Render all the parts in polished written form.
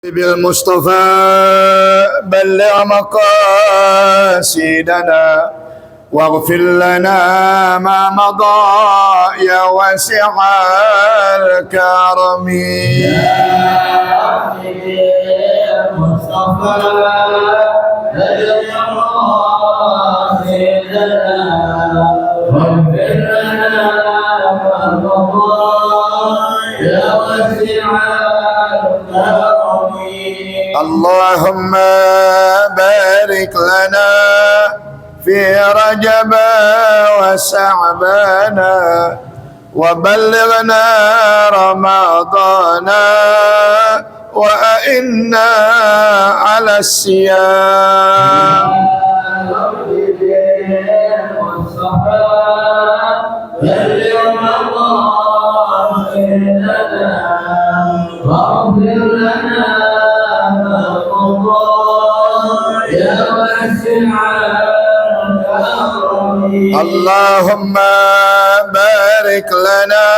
بالمصطفى بلغ مقاصدنا واغفر لنا ما مضى يا واسع الكرم يا المصطفى بلغ مقاصدنا واغفر لنا ما مضى يا واسع الكرم. اللهم بارك لنا في رجب وشعبان وبلغنا رمضان وأئنا على الصيام. اللهم بارك لنا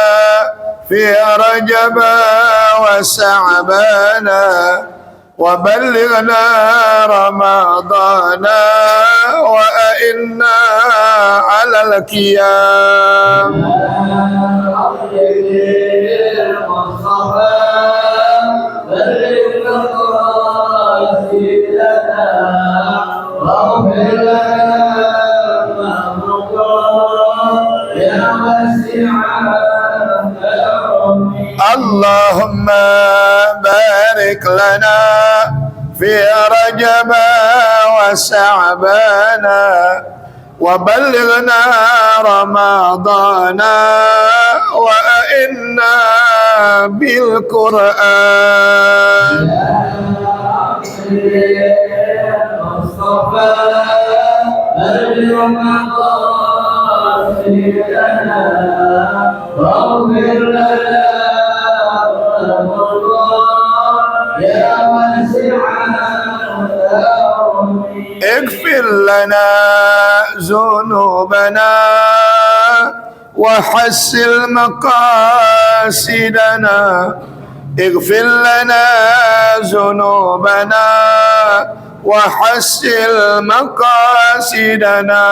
في رجب وشعبان وبلغنا رمضان وأئنا على القيام. اللهم بارك لنا في رجب وشعبان وبلغنا رمضان وأئنا بالقرآن. اغفر لنا ذنوبنا وحسن مقاصدنا. اغفر لنا ذنوبنا وحسن مقاصدنا.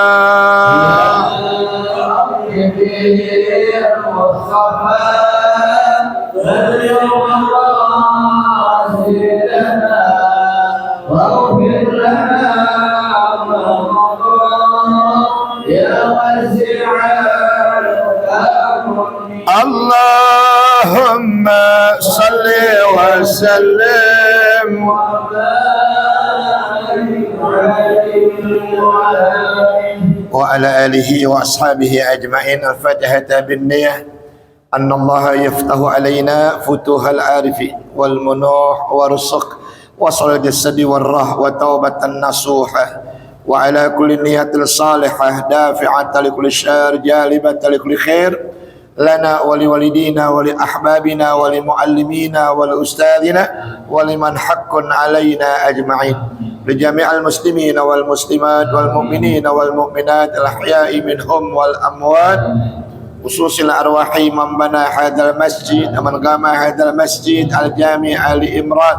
اللهم صل وسلم وعلى آله وأصحابه أجمعين. الفاتحة بالنية. أن الله يفتح علينا فتوح العارف والمنوح والرزق وصل الجسد والروح وتوبة النصوحة وعلى كل نية صالحة دافعة لكل شر جالبة لكل خير لنا ولوالدينا ولأحبابنا ولمعلمينا ولأستاذنا ولمن حق علينا أجمعين. لجميع المسلمين والمسلمات والمؤمنين والمؤمنات الأحياء منهم والأموات خصوص الأرواح من بنى هذا المسجد ومن قام هذا المسجد الجامع لإمران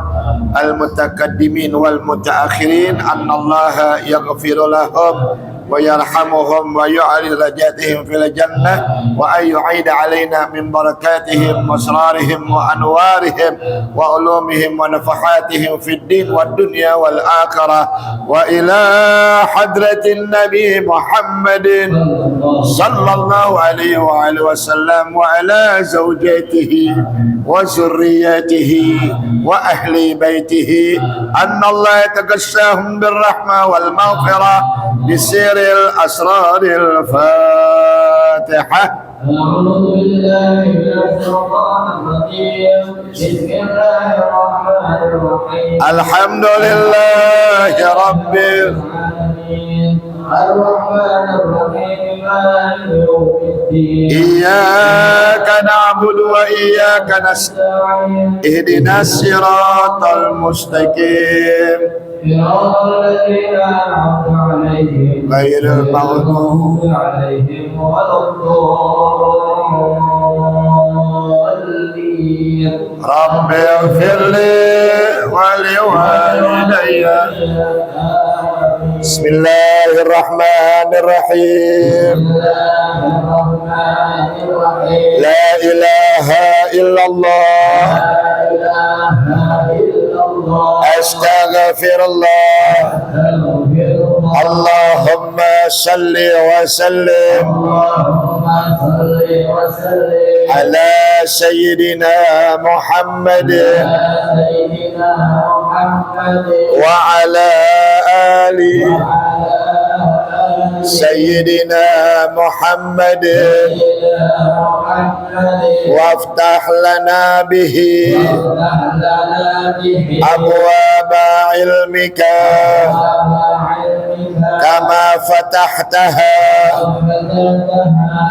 المتقدمين والمتأخرين. أن الله يغفر لهم ويرحمهم ويعلي درجاتهم في الجنة وأن يعيد علينا من بركاتهم وأسرارهم وأنوارهم وعلومهم ونفحاتهم في الدين والدنيا والآخرة وإلى حضرة النبي محمد صلى الله عليه وآله وسلم وعلى زوجاته وذريته وأهل بيته أن الله يتغشاهم بالرحمة والمغفرة بسير الأسرار. الفاتحة. أعوذ بالله من الشيطان الرجيم. بسم الله الرحمن الرحيم. الحمد لله رب العالمين الرحمن الرحيم مالك يوم الدين. إياك نعبد وإياك نستعين. اهدنا الصراط المستقيم صراط الذين أنعمت عليهم غير المغضوب عليهم ولا الضالين. رب اغفر لي ولوالدي. بسم الله الرحمن الرحيم. لا إله إلا الله أستغفر الله. اللهم صل وسلم على سيدنا محمد وعلى آل سيدنا محمد وافتح لنا به أبواب علمك كما فتحتها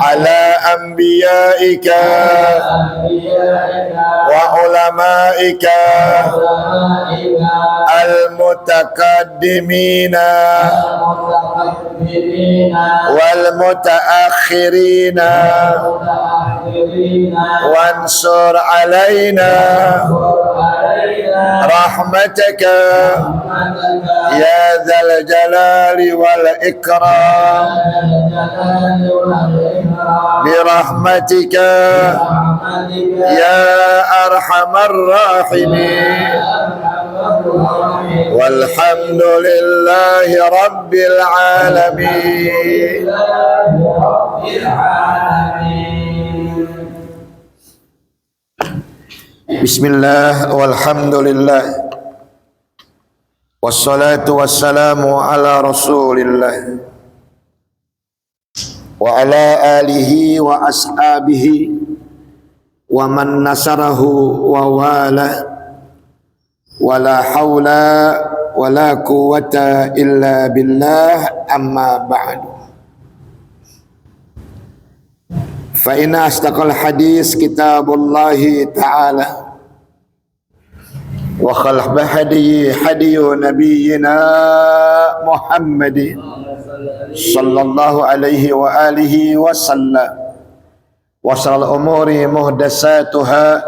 على أنبيائك وعلمائك المتقدمين والمتأخرين وانصر علينا رحمتك يا ذا الجلال والإكرام برحمتك يا أرحم الراحمين. والحمد لله رب العالمين. Bismillah walhamdulillah wassalatu wassalamu ala rasulillah wa ala alihi wa ashabihi wa man nasarahu wa wala wala hawla wala quwwata illa billah amma ba'du. Fa inna astaqal hadis kitabullahi ta'ala wa khalaq hadi nabiyyina Muhammad sallallahu alaihi wa alihi wa sallam wa syarrul umuri muhdatsatuha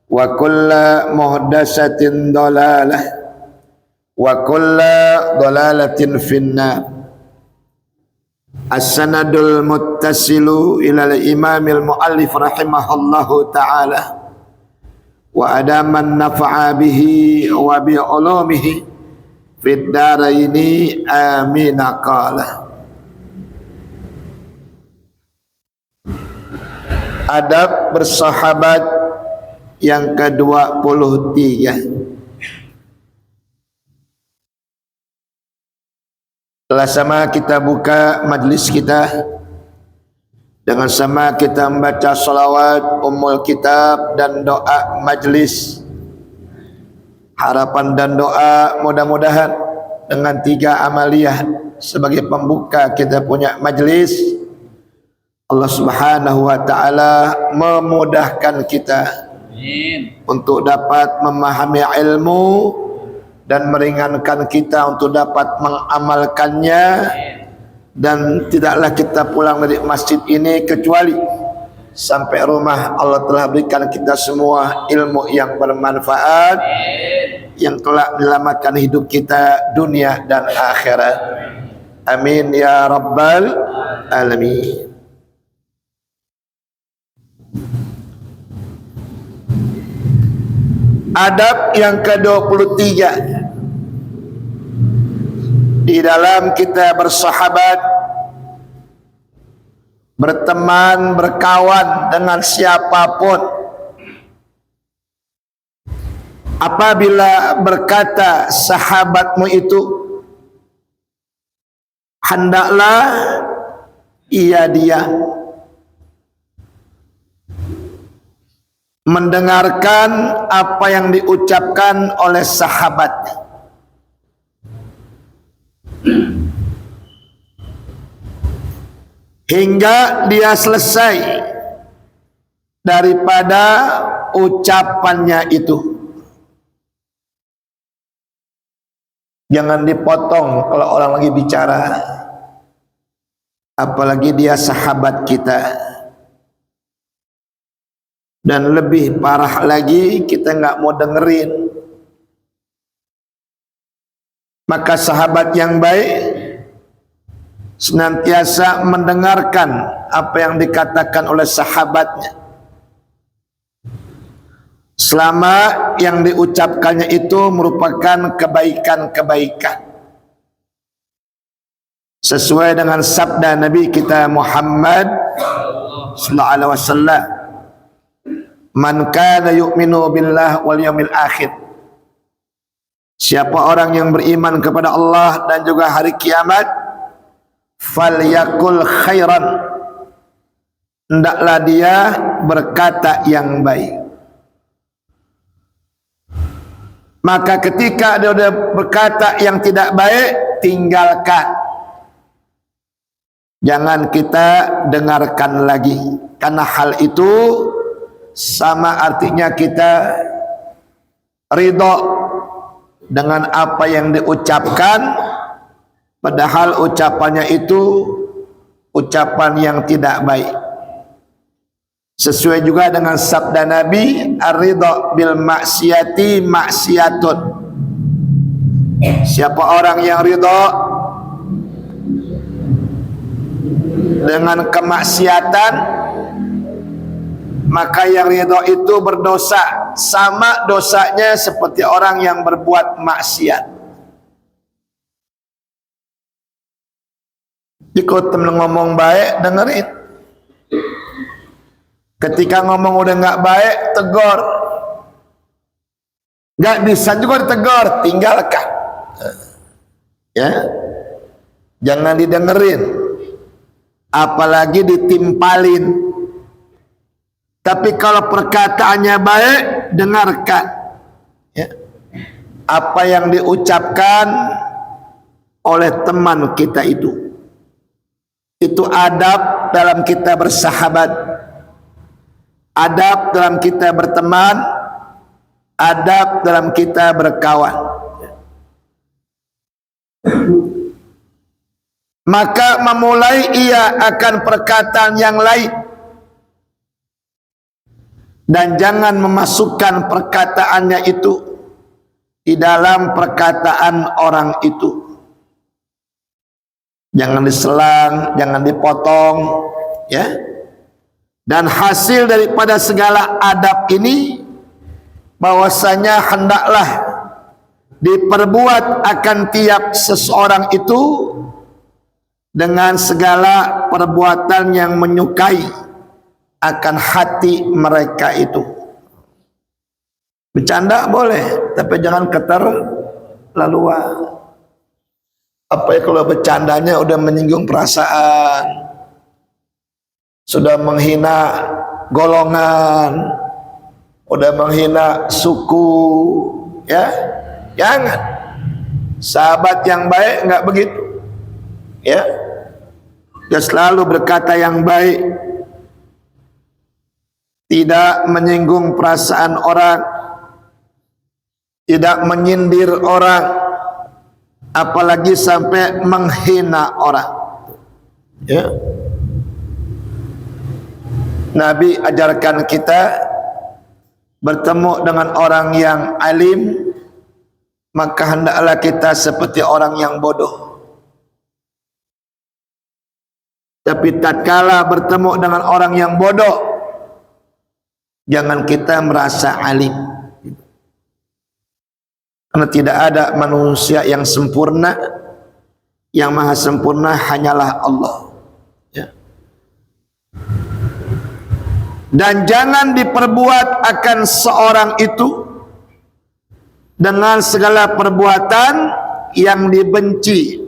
wa kullu muhdatsatin dhalalah wa kullu dhalalatin finnar. As-sanadul muttasilu ilal imamil muallif rahimahullahu ta'ala wa adaman nafa'a bihi wa bi ulumihi fid daraini amin qala. Adab bersahabat yang ke-23. Telah sama kita buka majlis kita dengan sama kita membaca salawat ummul kitab dan doa majlis. Harapan dan doa mudah-mudahan dengan 3 amaliyah sebagai pembuka kita punya majlis, Allah Subhanahu wa taala memudahkan kita untuk dapat memahami ilmu dan meringankan kita untuk dapat mengamalkannya. Dan tidaklah kita pulang dari masjid ini kecuali sampai rumah Allah telah berikan kita semua ilmu yang bermanfaat yang telah menyelamatkan hidup kita dunia dan akhirat. Amin ya rabbal alamin. Adab yang ke-23 di dalam kita bersahabat, berteman, berkawan dengan siapapun. Apabila berkata sahabatmu itu, hendaklah ia diam, mendengarkan apa yang diucapkan oleh sahabat hingga dia selesai daripada ucapannya itu. Jangan dipotong kalau orang lagi bicara, apalagi dia sahabat kita. Dan lebih parah lagi, kita nggak mau dengerin. Maka sahabat yang baik senantiasa mendengarkan apa yang dikatakan oleh sahabatnya, selama yang diucapkannya itu merupakan kebaikan-kebaikan sesuai dengan sabda Nabi kita Muhammad sallallahu alaihi wasallam, man kana yu'minu billah wal yawmil akhir, siapa orang yang beriman kepada Allah dan juga hari kiamat, falyakul khairan, hendaklah dia berkata yang baik. Maka ketika dia sudah berkata yang tidak baik, tinggalkan. Jangan kita dengarkan lagi, karena hal itu sama artinya kita ridho dengan apa yang diucapkan, padahal ucapannya itu ucapan yang tidak baik. Sesuai juga dengan sabda Nabi, ar-ridha bil maksiati maksiatun. Siapa orang yang ridha dengan kemaksiatan, maka yang ridha itu berdosa, sama dosanya seperti orang yang berbuat maksiat. Jika teman ngomong baik, dengerin. Ketika ngomong udah nggak baik, tegur. Nggak bisa juga ditegur, tinggalkan. Ya, jangan didengerin, apalagi ditimpalin. Tapi kalau perkataannya baik, dengarkan. Ya, apa yang diucapkan oleh teman kita itu adab dalam kita bersahabat, adab dalam kita berteman, adab dalam kita berkawan. Maka memulai ia akan perkataan yang lain, dan jangan memasukkan perkataannya itu di dalam perkataan orang itu. Jangan diselang, jangan dipotong, ya. Dan hasil daripada segala adab ini, bahwasanya hendaklah diperbuat akan tiap seseorang itu dengan segala perbuatan yang menyukai akan hati mereka itu. Bercanda boleh, tapi jangan keterlaluan. Apa ya kalau bercandanya udah menyinggung perasaan, sudah menghina golongan, udah menghina suku, ya jangan. Sahabat yang baik enggak begitu, ya. Dia selalu berkata yang baik, tidak menyinggung perasaan orang, tidak menyindir orang, apalagi sampai menghina orang, ya. Nabi ajarkan kita bertemu dengan orang yang alim, maka hendaklah kita seperti orang yang bodoh. Tapi tatkala bertemu dengan orang yang bodoh, jangan kita merasa alim. Karena tidak ada manusia yang sempurna, yang maha sempurna hanyalah Allah, ya. Dan jangan diperbuat akan seorang itu dengan segala perbuatan yang dibenci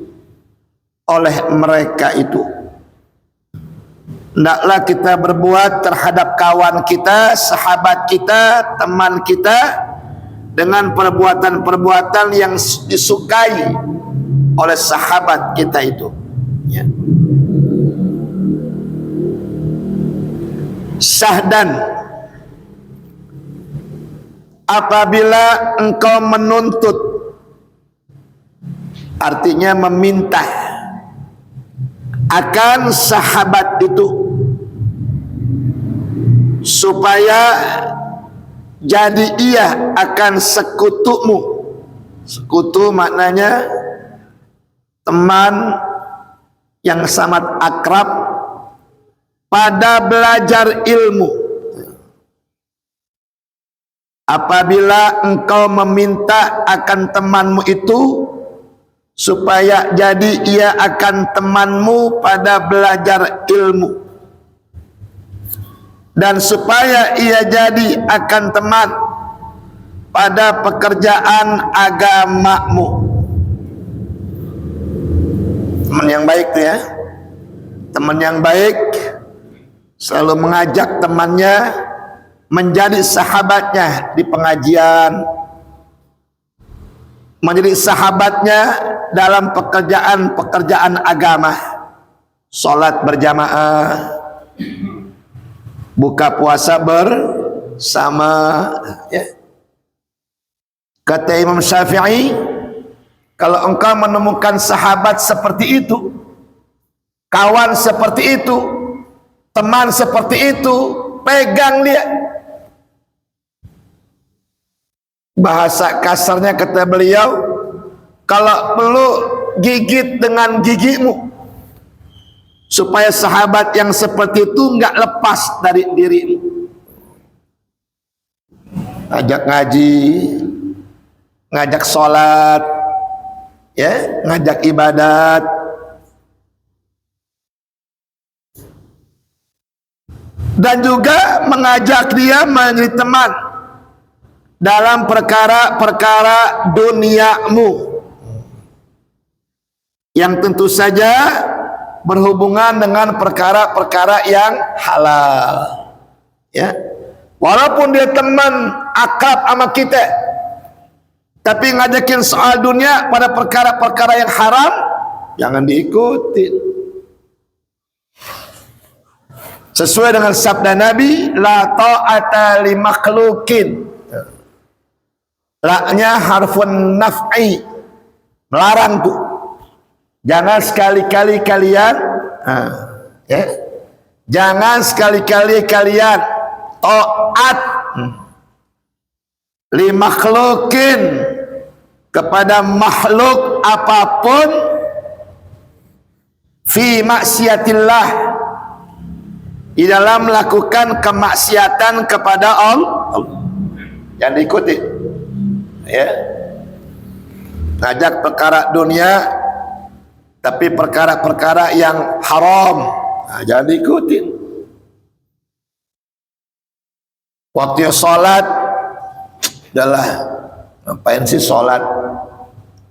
oleh mereka itu. Hendaklah kita berbuat terhadap kawan kita, sahabat kita, teman kita dengan perbuatan-perbuatan yang disukai oleh sahabat kita itu, ya. Syahdan, apabila engkau menuntut, artinya meminta akan sahabat itu supaya jadi ia akan sekutumu. Sekutu maknanya teman yang sangat akrab pada belajar ilmu. Apabila engkau meminta akan temanmu itu supaya jadi ia akan temanmu pada belajar ilmu, dan supaya ia jadi akan teman pada pekerjaan agamamu. Teman yang baik tuh ya, teman yang baik selalu mengajak temannya menjadi sahabatnya di pengajian, menjadi sahabatnya dalam pekerjaan-pekerjaan agama, sholat berjamaah, buka puasa bersama, ya. Kata Imam Syafi'i, kalau engkau menemukan sahabat seperti itu, kawan seperti itu, teman seperti itu, pegang dia. Bahasa kasarnya kata beliau, kalau perlu gigit dengan gigimu, supaya sahabat yang seperti itu enggak lepas dari dirimu. Ngajak ngaji, ngajak sholat, ya, ngajak ibadat, dan juga mengajak dia menjadi teman dalam perkara-perkara duniamu yang tentu saja berhubungan dengan perkara-perkara yang halal, ya. Walaupun dia teman akrab sama kita, tapi ngajakin soal dunia pada perkara-perkara yang haram, jangan diikuti. Sesuai dengan sabda Nabi, la ta'ata li makhlukin. La-nya harfun naf'i, melarang tuh. Jangan sekali-kali kalian, ya, jangan sekali-kali kalian taat li makhlukin, kepada makhluk apapun, fi maksiatillah, di dalam melakukan kemaksiatan kepada Allah. Jangan diikuti, ya. Ngajak perkara dunia tapi perkara-perkara yang haram, jangan diikuti. Waktu sholat, adalah ngapain sih sholat,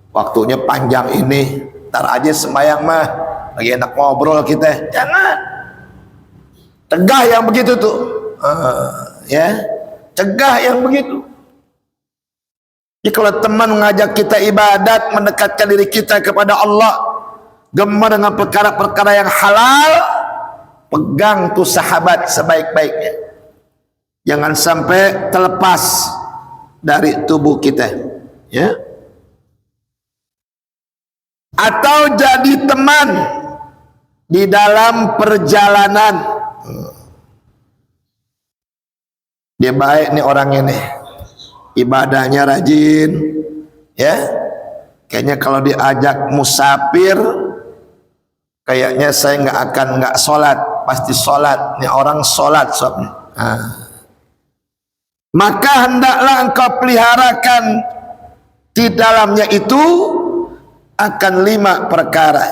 waktunya panjang ini, ntar aja sembahyang mah, lagi enak ngobrol kita. Jangan, cegah yang begitu tuh, ya, cegah yang begitu. Jadi kalau teman mengajak kita ibadat, mendekatkan diri kita kepada Allah, gemar dengan perkara-perkara yang halal, pegang tuh sahabat sebaik-baiknya. Jangan sampai terlepas dari tubuh kita, ya. Atau jadi teman di dalam perjalanan. Dia baik nih orang ini, ibadahnya rajin, ya. Kayaknya kalau diajak musafir, kayaknya saya nggak sholat, pasti sholat. Nih orang sholat soalnya. Maka hendaklah engkau peliharakan di dalamnya itu akan 5 perkara.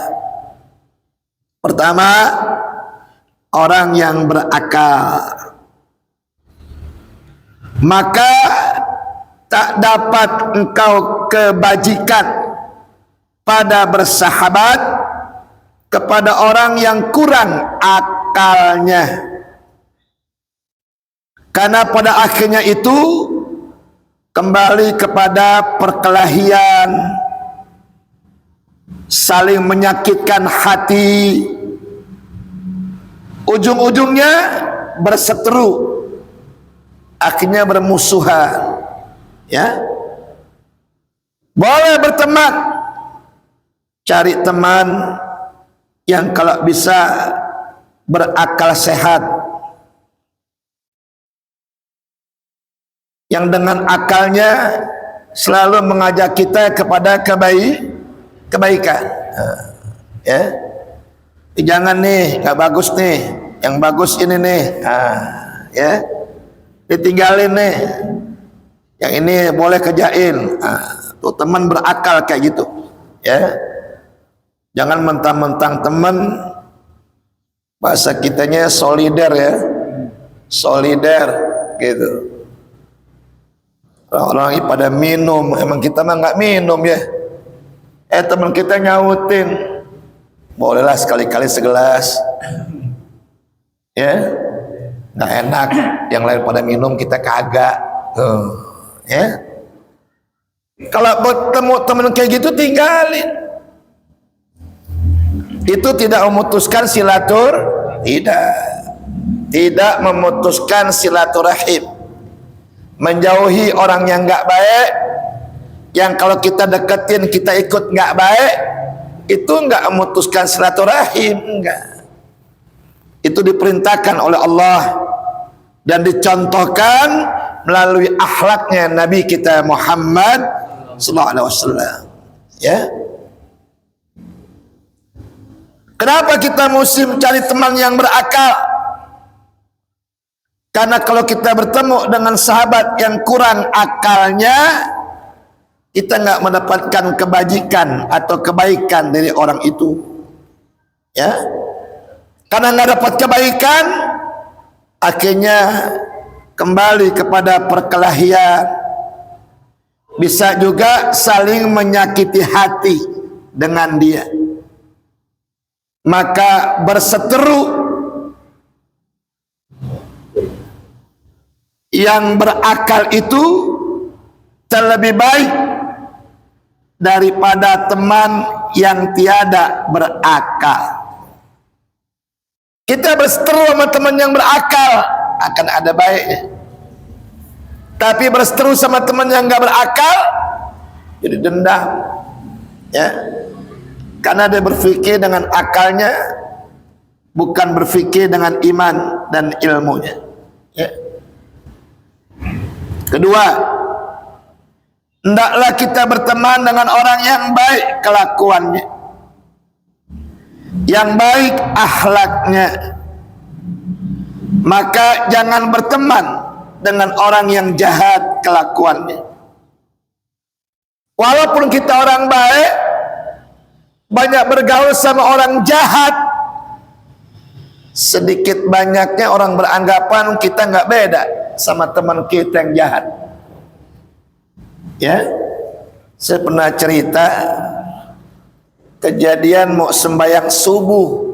Pertama, orang yang berakal, maka tak dapat engkau kebajikan pada bersahabat kepada orang yang kurang akalnya. Karena pada akhirnya itu kembali kepada perkelahian, saling menyakitkan hati, ujung-ujungnya berseteru, akhirnya bermusuhan, ya. Boleh berteman, cari teman yang kalau bisa berakal sehat, yang dengan akalnya selalu mengajak kita kepada kebaikan. Ya, jangan nih, nggak bagus nih, yang bagus ini nih, ya, ditinggalin nih, yang ini boleh kerjain. Tuh teman berakal kayak gitu, ya. Jangan mentang-mentang teman, bahasa kitanya solider ya, solider gitu. Orang-orang ini pada minum, emang kita mah nggak minum ya. Teman kita nyautin, bolehlah sekali-kali segelas, ya, nggak enak. Yang lain pada minum kita kagak, ya. Kalau bertemu teman kayak gitu tinggalin. Itu tidak memutuskan tidak memutuskan silaturahim. Menjauhi orang yang nggak baik, yang kalau kita deketin kita ikut nggak baik, itu nggak memutuskan silaturahim, enggak. Itu diperintahkan oleh Allah dan dicontohkan melalui akhlaknya Nabi kita Muhammad sallallahu alaihi wasallam, ya. Kenapa kita mesti mencari teman yang berakal? Karena kalau kita bertemu dengan sahabat yang kurang akalnya, kita nggak mendapatkan kebajikan atau kebaikan dari orang itu, ya. Karena nggak dapat kebaikan, akhirnya kembali kepada perkelahian, bisa juga saling menyakiti hati dengan dia. Maka berseteru yang berakal itu terlebih baik daripada teman yang tiada berakal. Kita berseteru sama teman yang berakal akan ada baiknya, tapi berseteru sama teman yang nggak berakal jadi dendam, ya, karena dia berpikir dengan akalnya, bukan berpikir dengan iman dan ilmunya, ya. Kedua, hendaklah kita berteman dengan orang yang baik kelakuannya, yang baik akhlaknya. Maka jangan berteman dengan orang yang jahat kelakuannya. Walaupun kita orang baik, banyak bergaul sama orang jahat, sedikit banyaknya orang beranggapan kita nggak beda sama teman kita yang jahat, ya. Saya pernah cerita kejadian mau sembahyang subuh,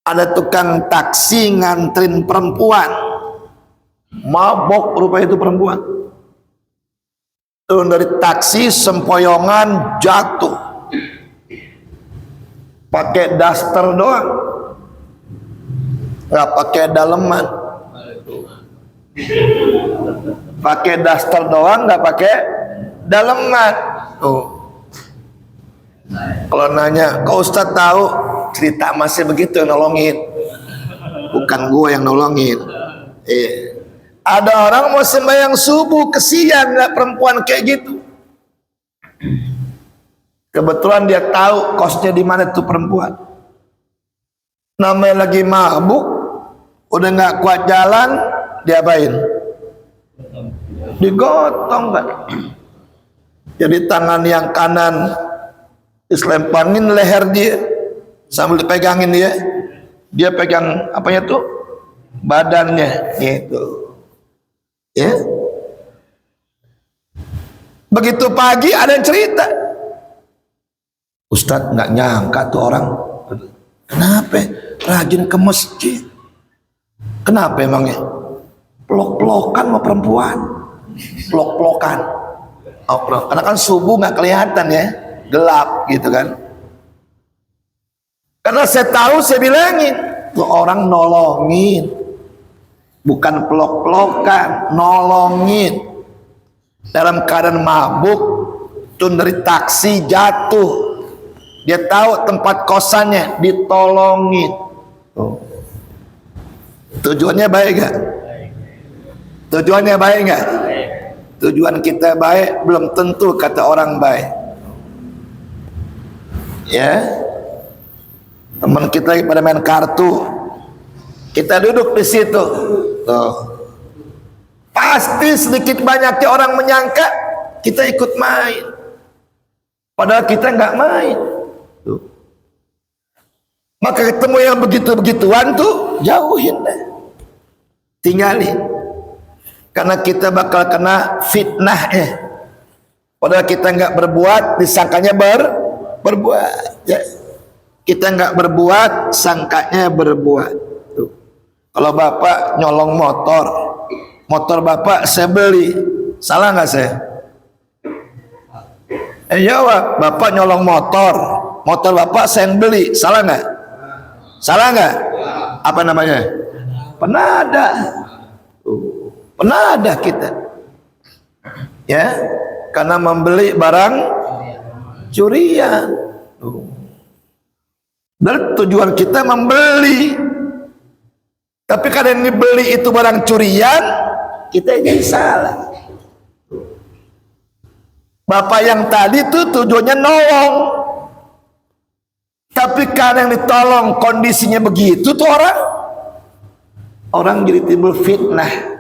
ada tukang taksi ngantrin perempuan, mabok rupanya itu perempuan, turun dari taksi sempoyongan jatuh, pakai daster doang, nggak pakai daleman, pakai daster doang, nggak pakai daleman. Kalau nanya, kok Ustadz tahu? Cerita masih begitu nolongin, bukan gue yang nolongin. Ada orang mau sembahyang subuh, kesian lihat perempuan kayak gitu. Kebetulan dia tahu kosnya di mana tuh perempuan. Namanya lagi mabuk, udah nggak kuat jalan, diapain? Digotong kan. Jadi tangan yang kanan diselempangin leher dia, sambil dipegangin dia pegang apanya tuh, badannya gitu, ya. Begitu pagi ada yang cerita, Ustadz nggak nyangka tuh orang, kenapa rajin ke masjid, kenapa emangnya? Pelok-pelokan sama perempuan, pelok-pelokan. Karena kan subuh nggak kelihatan ya, gelap gitu kan. Karena saya tahu, saya bilangin, tuh orang nolongin, bukan pelok-pelokan, nolongin. Dalam keadaan mabuk, turun dari taksi jatuh, dia tahu tempat kosannya, ditolongin. Tujuannya baik gak? Tujuannya baik gak? Tujuan kita baik belum tentu kata orang baik. Ya, teman kita lagi pada main kartu, kita duduk di situ. Tuh. Pasti sedikit banyaknya orang menyangka kita ikut main, padahal kita nggak main. Tuh. Maka ketemu yang begitu-begituan tuh jauhin deh, tinggalin, karena kita bakal kena fitnah padahal kita nggak berbuat, disangkanya berbuat. Ya. Kita nggak berbuat, sangkanya berbuat. Tuh. Kalau bapak nyolong motor bapak saya beli, salah nggak saya? Jawab, bapak nyolong motor bapak saya yang beli, salah nggak? Salah nggak? Apa namanya? Penada. Penada kita. Ya, karena membeli barang curian. Dan tujuan kita membeli. Tapi karena ini beli itu barang curian, kita jadi salah. Bapak yang tadi tuh tujuannya nolong, tapi karena yang ditolong kondisinya begitu tuh orang jadi timbul fitnah.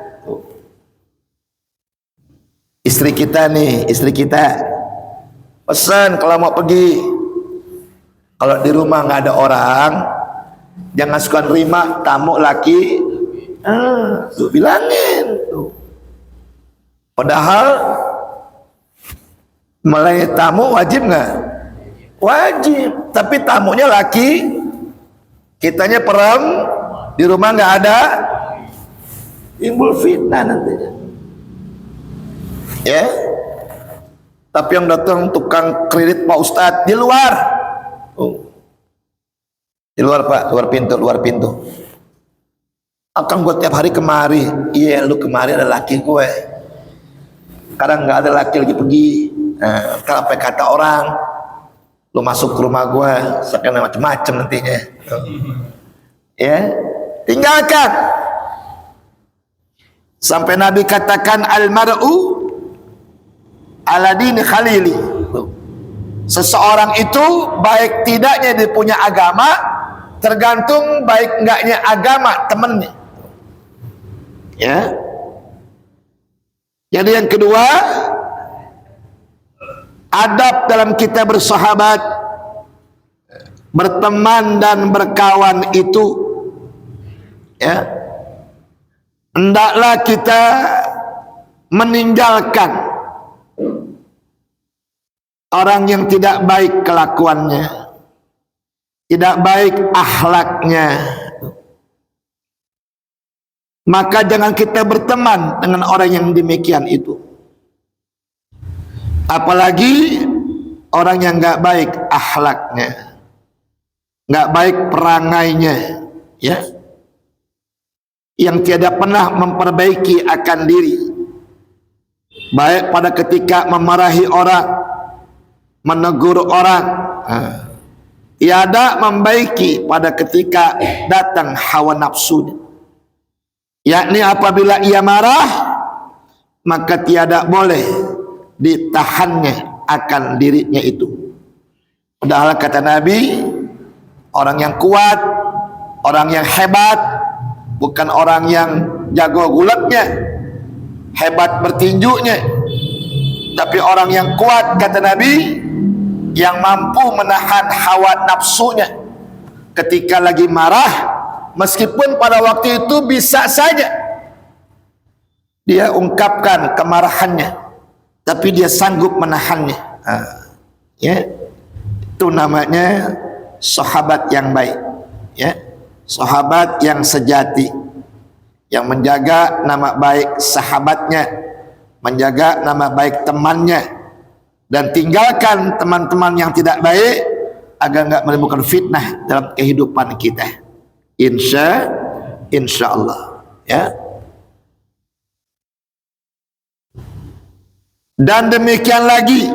Istri kita pesan kalau mau pergi, kalau di rumah nggak ada orang, jangan suka nerima tamu laki. Tuh bilangin tuh. Padahal melayani tamu wajib nggak? Wajib. Tapi tamunya laki, kitanya perem, di rumah nggak ada, timbul fitnah nantinya. Ya. Tapi yang datang tukang kredit Pak Ustadz di luar. Di luar Pak, luar pintu. Akan gue tiap hari kemari. Iya, lu kemari ada laki gue. Sekarang nggak ada laki lagi pergi. Nah, sampai kata orang, lu masuk ke rumah gue, sekarang macam-macam nantinya. Ya, tinggalkan. Sampai Nabi katakan al-mar'u ala dini khalili. Seseorang itu baik tidaknya dia punya agama tergantung baik enggaknya agama temannya. Ya. Jadi yang kedua, adab dalam kita bersahabat, berteman dan berkawan itu, ya, hendaklah kita meninggalkan orang yang tidak baik kelakuannya, tidak baik akhlaknya. Maka jangan kita berteman dengan orang yang demikian itu. Apalagi orang yang nggak baik akhlaknya, nggak baik perangainya, ya, yang tiada pernah memperbaiki akan diri, baik pada ketika memarahi orang, menegur orang, tiada membaiki pada ketika datang hawa nafsunya. Yakni apabila ia marah, maka tiada boleh ditahannya akan dirinya itu. Padahal kata Nabi, orang yang kuat, orang yang hebat, bukan orang yang jago gulatnya, hebat bertinjunya, tapi orang yang kuat, kata Nabi, yang mampu menahan hawa nafsunya ketika lagi marah. Meskipun pada waktu itu bisa saja dia ungkapkan kemarahannya, tapi dia sanggup menahannya. Ya, itu namanya sahabat yang baik. Ya, sahabat yang sejati, yang menjaga nama baik sahabatnya, menjaga nama baik temannya, dan tinggalkan teman-teman yang tidak baik agar nggak menimbulkan fitnah dalam kehidupan kita. Insya Allah, ya. Dan demikian lagi,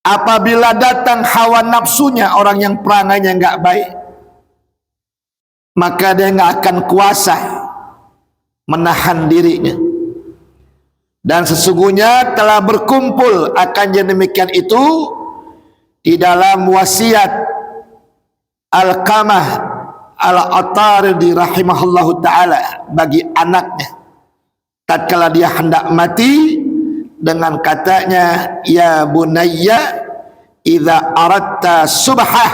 apabila datang hawa nafsunya orang yang perangainya nggak baik, maka dia nggak akan kuasa menahan dirinya. Dan sesungguhnya telah berkumpul akan yang demikian itu di dalam wasiat Alqamah Al-Ataridi rahimahullahu ta'ala bagi anaknya tatkala dia hendak mati, dengan katanya, ya bunayya idza aradta subhah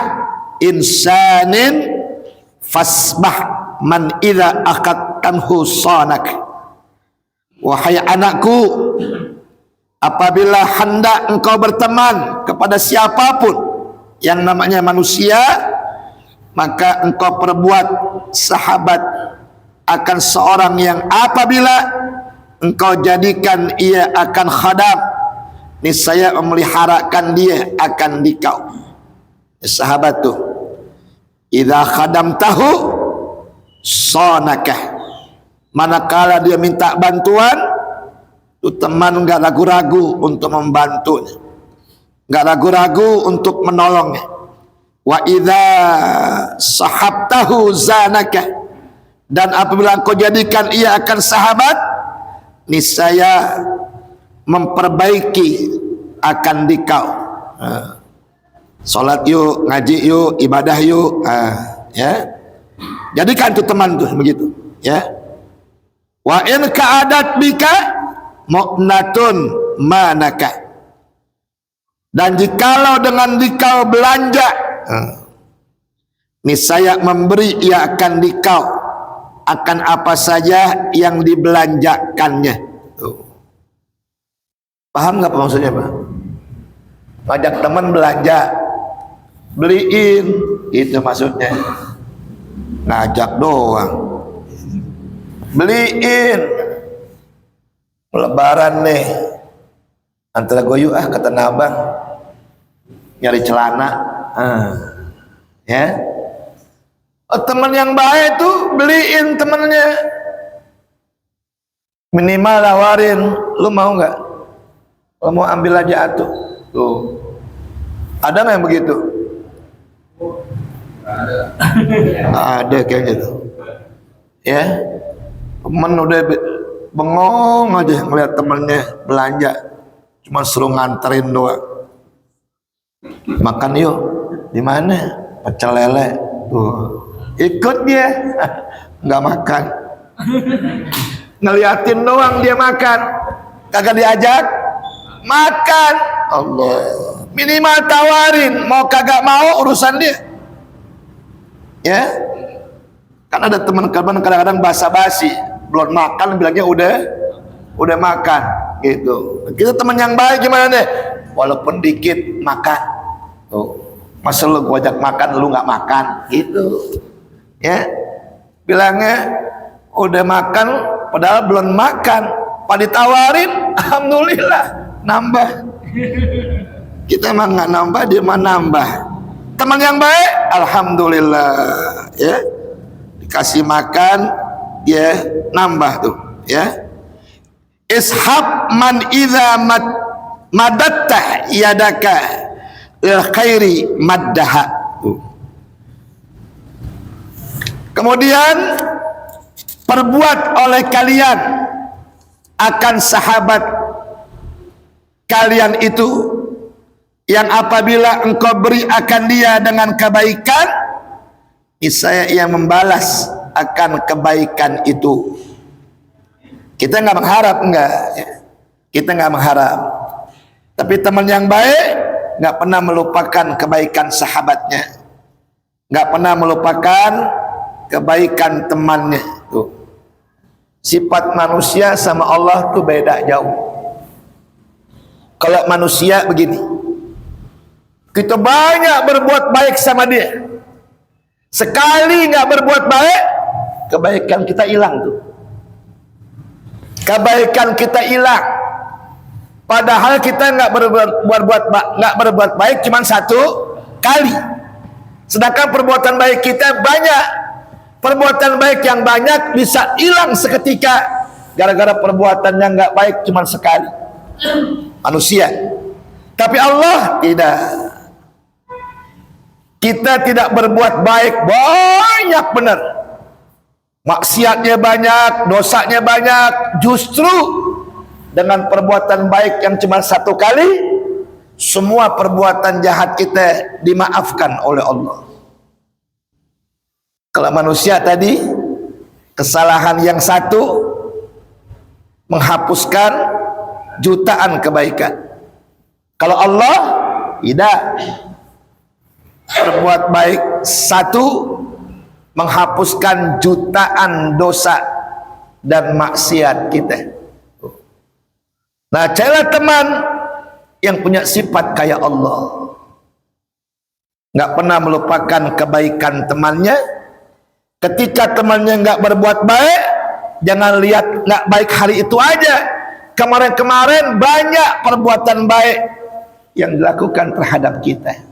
insanin fasbah man idza aqattanhu sanak. Wahai anakku, apabila hendak engkau berteman kepada siapapun yang namanya manusia, maka engkau perbuat sahabat akan seorang yang apabila engkau jadikan ia akan khadam, niscaya memeliharakan dia akan dikau. Sahabat tuh, idza khadamtahu sanakah, manakala dia minta bantuan, tuh teman enggak ragu-ragu untuk membantunya, enggak ragu-ragu untuk menolongnya. Wa idza sahabtahu zanaka, dan apabila engkau jadikan ia akan sahabat, niscaya memperbaiki akan dikau. Salat yuk, ngaji yuk, ibadah yuk, ya. Jadikan tuh teman tuh begitu, ya. Wa in ka'adat bika mu'natun manaka, dan jikalau dengan dikau belanja, niscaya memberi ia akan dikau akan apa saja yang dibelanjakannya. Tuh. Paham nggak maksudnya, Pak? Ngajak teman belanja, beliin, itu maksudnya. Ngajak doang, beliin. Lebaran nih, antara gue yuk kata nabang nyari celana, ya. Oh, teman yang baik tuh beliin temennya, minimal tawarin, lu mau nggak? Lu mau ambil aja atuh. Tuh, ada nggak yang begitu? Ada kayaknya tuh, ya. Temen udah bengong aja ngeliat temennya belanja, cuma suruh nganterin doang. Makan yuk, di mana? Pecel lele. Tuh. Ikut dia, nggak makan, ngeliatin doang dia makan, kagak diajak makan. Allah, minimal tawarin, mau kagak mau urusan dia, ya. Kan ada teman-teman kadang-kadang basa-basi, belum makan bilangnya udah makan, gitu. Kita teman yang baik gimana deh? Walaupun dikit makan, tuh. Masa lu gua ajak makan lu nggak makan, gitu. Ya, bilangnya udah makan padahal belum makan, pada ditawarin, alhamdulillah nambah. Kita emang nggak nambah, dia mah nambah. Teman yang baik, alhamdulillah, ya, dikasih makan, dia nambah tuh, ya. Ishab man idza madatta yadaka lil khairi maddaha. Kemudian perbuat oleh kalian akan sahabat kalian itu yang apabila engkau beri akan dia dengan kebaikan, niscaya ia membalas akan kebaikan itu. Kita nggak mengharap, enggak, kita nggak mengharap, tapi teman yang baik nggak pernah melupakan kebaikan sahabatnya, nggak pernah melupakan kebaikan temannya. Tuh. Sifat manusia sama Allah tuh beda jauh. Kalau manusia begini, kita banyak berbuat baik sama dia, sekali nggak berbuat baik, kebaikan kita hilang tuh. Kebaikan kita hilang. Padahal kita nggak berbuat baik cuma satu kali, sedangkan perbuatan baik kita banyak. Perbuatan baik yang banyak bisa hilang seketika gara-gara perbuatan yang nggak baik cuma sekali. Manusia, tapi Allah tidak. Kita tidak berbuat baik banyak benar, maksiatnya banyak, dosanya banyak. Justru dengan perbuatan baik yang cuma satu kali, semua perbuatan jahat kita dimaafkan oleh Allah. Kalau manusia tadi, kesalahan yang satu menghapuskan jutaan kebaikan. Kalau Allah tidak, berbuat baik satu menghapuskan jutaan dosa dan maksiat kita. Nah, carilah teman yang punya sifat kayak Allah, nggak pernah melupakan kebaikan temannya. Ketika temannya nggak berbuat baik, jangan lihat nggak baik hari itu aja. Kemarin-kemarin banyak perbuatan baik yang dilakukan terhadap kita.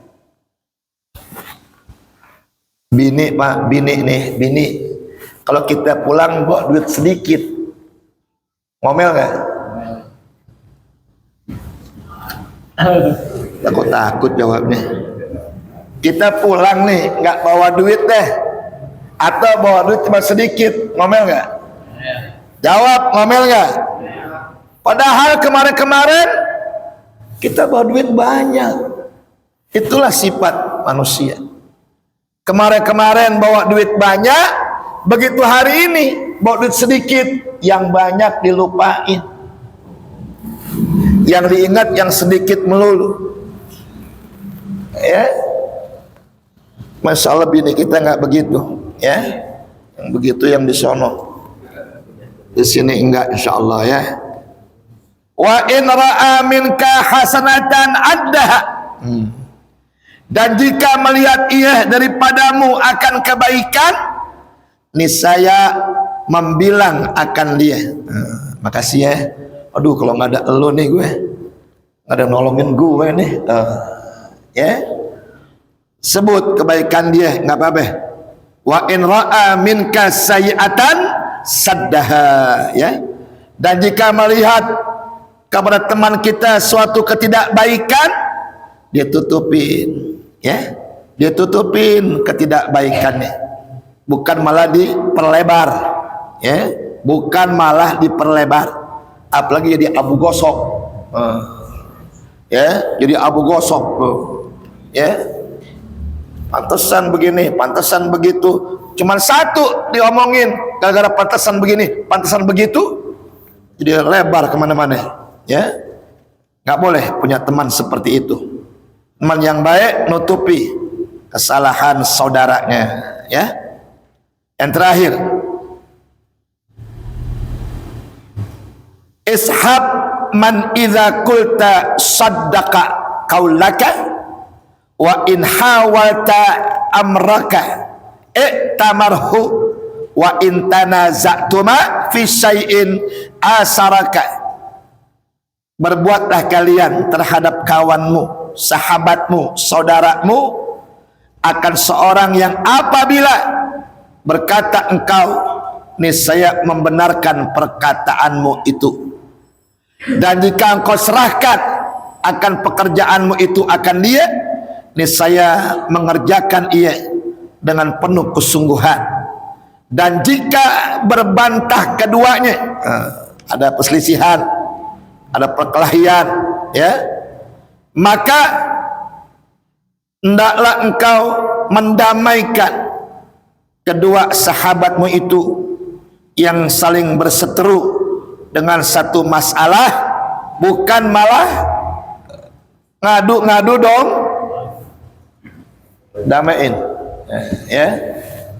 Bini, Pak, bini. Kalau kita pulang bawa duit sedikit, ngomel nggak? Takut jawabnya. Kita pulang nih nggak bawa duit deh, atau bawa duit cuma sedikit, ngomel nggak? Jawab, ngomel nggak? Padahal kemarin-kemarin kita bawa duit banyak. Itulah sifat manusia. Kemarin-kemarin bawa duit banyak, begitu hari ini bawa duit sedikit, yang banyak dilupain, yang diingat yang sedikit melulu. Ya, Masya Allah, bini kita nggak begitu, ya. Yang begitu yang di sono, di sini enggak, insya Allah, ya. Wa in ra'a minka hasanatan addaha. Dan jika melihat ia daripadamu akan kebaikan, niscaya membilang akan dia. Makasih ya. Aduh, kalau nggak ada elu nih gue, nggak ada nolongin gue nih. Ya, sebut kebaikan dia, nggak apa-apa. Wa in ra'a minka sayi'atan saddaha, ya. Dan jika melihat kepada teman kita suatu ketidakbaikan, dia tutupin, ya. Dia tutupin ketidakbaikannya, bukan malah diperlebar, ya. Bukan malah diperlebar, apalagi jadi abu gosok, ya. Jadi abu gosok, ya. Pantesan begini, pantesan begitu, cuman satu diomongin, gara-gara pantesan begini, pantesan begitu, jadi lebar kemana-mana. Ya, nggak boleh punya teman seperti itu. Teman yang baik nutupi kesalahan saudaranya, ya. Yang terakhir, ishab man idza qulta saddaqa qaulaka wa in hawalta amraka i'tamarhu wa in tanaza'tuma fi syai'in asaraka. Berbuatlah kalian terhadap kawanmu, sahabatmu, saudaramu akan seorang yang apabila berkata engkau, niscaya membenarkan perkataanmu itu. Dan jika engkau serahkan akan pekerjaanmu itu akan dia, niscaya mengerjakan ia dengan penuh kesungguhan. Dan jika berbantah keduanya, ada perselisihan, ada perkelahian, ya, maka hendaklah engkau mendamaikan kedua sahabatmu itu yang saling berseteru dengan satu masalah, bukan malah ngadu-ngadu dong. Damain, ya.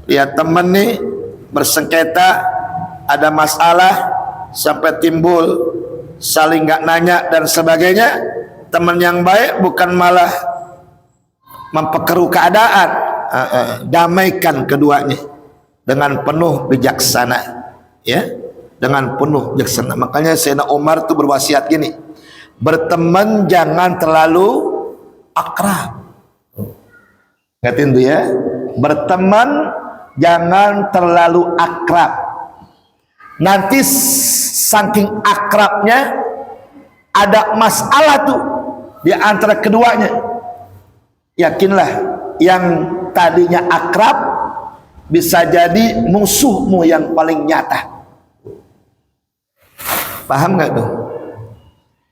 Lihat temen nih bersengketa, ada masalah sampai timbul saling nggak nanya dan sebagainya. Teman yang baik bukan malah memperkeruh keadaan, damaikan keduanya dengan penuh bijaksana, ya, dengan penuh bijaksana. Makanya Sayyidina Umar tuh berwasiat gini, berteman jangan terlalu akrab. Ingatin tuh, ya, berteman jangan terlalu akrab. Nanti saking akrabnya ada masalah tuh di antara keduanya. Yakinlah yang tadinya akrab bisa jadi musuhmu yang paling nyata. Paham nggak tuh?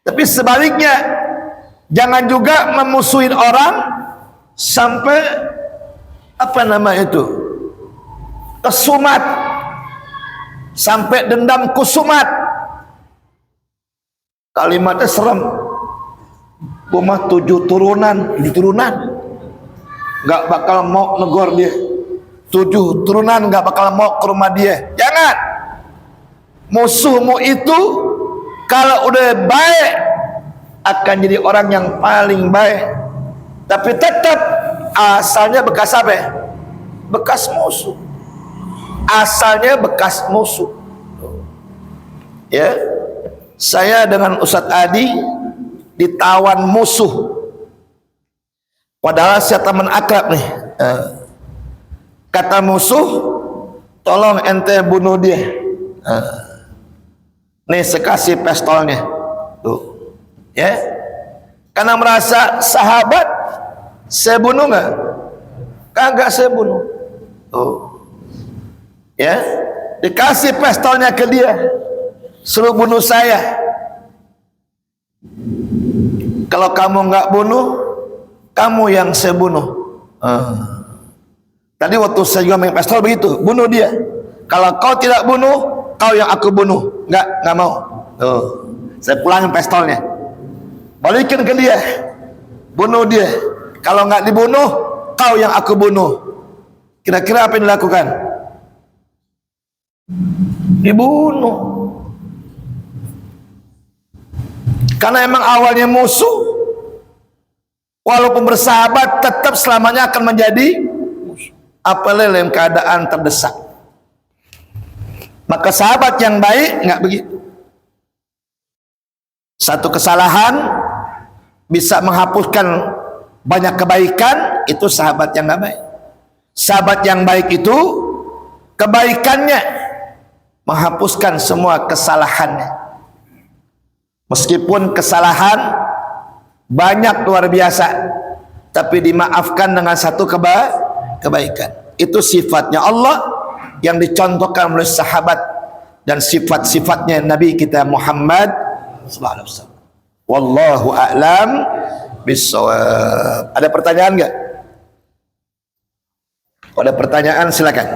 Tapi sebaliknya, Jangan juga memusuhin orang sampai apa nama itu, kesumat, sampai dendam kusumat. Kalimatnya serem. Rumah 7 turunan, nggak bakal mau negor dia. 7 turunan nggak bakal mau ke rumah dia. Jangan. Musuhmu itu kalau udah baik akan jadi orang yang paling baik, tapi tetap asalnya bekas apa? Bekas musuh. Asalnya bekas musuh. Ya, saya dengan Ustadz Adi ditawan musuh, padahal saya teman akrab nih. Kata musuh, tolong ente bunuh dia. Nih saya kasih pistolnya tuh, ya, karena merasa sahabat. Saya bunuh nggak? Kagak saya bunuh. Tuh, ya, dikasih pistolnya ke dia, suruh bunuh saya. Kalau kamu nggak bunuh, kamu yang saya bunuh. Tadi waktu saya juga main pistol begitu, bunuh dia. Kalau kau tidak bunuh, kau yang aku bunuh. Nggak mau. Saya pulangin pistolnya, balikin ke dia, bunuh dia. Kalau nggak dibunuh, kau yang aku bunuh. Kira-kira apa yang dilakukan? Dibunuh. Karena emang awalnya musuh, walaupun bersahabat tetap selamanya akan menjadi musuh. Apalagi dalam keadaan terdesak. Maka sahabat yang baik nggak begitu. Satu kesalahan bisa menghapuskan banyak kebaikan, itu sahabat yang nggak baik. Sahabat yang baik itu kebaikannya menghapuskan semua kesalahannya. Meskipun kesalahan banyak luar biasa, tapi dimaafkan dengan satu kebaikan. Itu sifatnya Allah yang dicontohkan oleh sahabat dan sifat-sifatnya Nabi kita Muhammad sallallahu alaihi wasallam. Wallahu a'lam bissawab. Ada pertanyaan enggak? Kalau ada pertanyaan silakan.